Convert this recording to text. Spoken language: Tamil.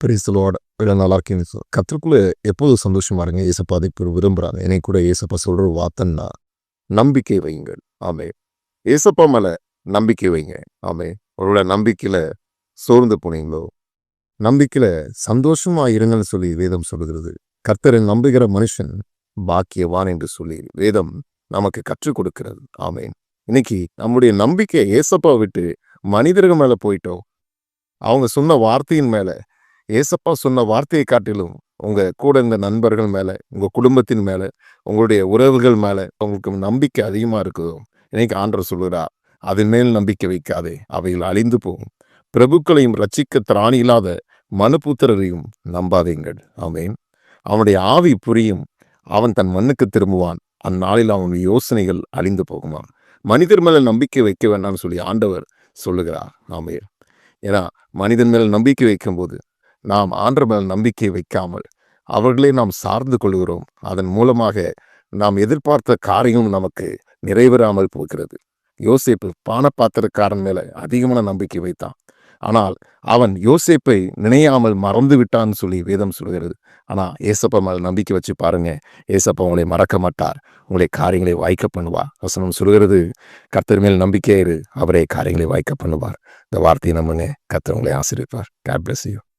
Praise the Lord. எல்லாம் நல்லா இருக்கீங்க சார். கர்த்தருக்குள்ள எப்போதும் சந்தோஷமா இருங்க. ஏசப்பா அதை விரும்புறாங்க. என்னை கூட ஏசப்பா சொல்ற ஒரு வார்த்தைன்னா, நம்பிக்கை வையுங்கள். ஆமென். ஏசப்பா மேல நம்பிக்கை வைங்க. ஆமென். ஒருவேளை நம்பிக்கையில சோர்ந்து போனீங்களோ, நம்பிக்கையில சந்தோஷமா இருங்கன்னு சொல்லி வேதம் சொல்லுகிறது. கர்த்தரை நம்புகிற மனுஷன் பாக்கியவான் என்று சொல்லி வேதம் நமக்கு கற்றுக் கொடுக்கிறது. ஆமென். இன்னைக்கு நம்முடைய நம்பிக்கை ஏசப்பா விட்டு மனிதர்கள் மேல போயிட்டோம். அவங்க சொன்ன வார்த்தையின் மேல, ஏசப்பா சொன்ன வார்த்தையை காட்டிலும் உங்க கூட இருந்த நண்பர்கள் மேல, உங்க குடும்பத்தின் மேல, உங்களுடைய உறவுகள் மேல உங்களுக்கு நம்பிக்கை அதிகமா இருக்குதோ, இன்னைக்கு ஆண்டவர் சொல்லுகிறார், அதன் மேல் நம்பிக்கை வைக்காதே, அவைகள் அழிந்து போகும். பிரபுக்களையும் ரட்சிக்க திராணி இல்லாத மனுபுத்திரரையும் நம்பாதீங்கள். ஆமென். அவனுடைய ஆவி புரியும், அவன் தன் மண்ணுக்கு திரும்புவான், அந்நாளில் அவன் யோசனைகள் அழிந்து போகுமாம். மனிதர் மேல நம்பிக்கை வைக்க வேண்டாம்னு சொல்லி ஆண்டவர் சொல்லுகிறார். ஆமென். ஏன்னா மனிதன் மேல் நம்பிக்கை வைக்கும்போது நாம் ஆண்டவர் மேல் நம்பிக்கை வைக்காமல் அவர்களே நாம் சார்ந்து கொள்கிறோம். அதன் மூலமாக நாம் எதிர்பார்த்த காரியம் நமக்கு நிறைவேறாமல் போகிறது. யோசேப்பு பானபாத்திரக்காரன் மேல அதிகமான நம்பிக்கை வைத்தான். ஆனால் அவன் யோசேப்பை நினையாமல் மறந்து விட்டான்னு சொல்லி வேதம் சொல்கிறது. ஆனா ஏசப்பா மேல் நம்பிக்கை வச்சு பாருங்க, ஏசப்பா உங்களை மறக்க மாட்டார், உங்களை காரியங்களை வாய்க்க பண்ணுவார். வசனம் சொல்கிறது, கர்த்தர் மேல் நம்பிக்கையாயிரு, அவரே காரியங்களை வாய்க்க பண்ணுவார். இந்த வார்த்தையை நம்புங்க. கர்த்தர் உங்களை ஆசீர்வதிப்பார். God bless you.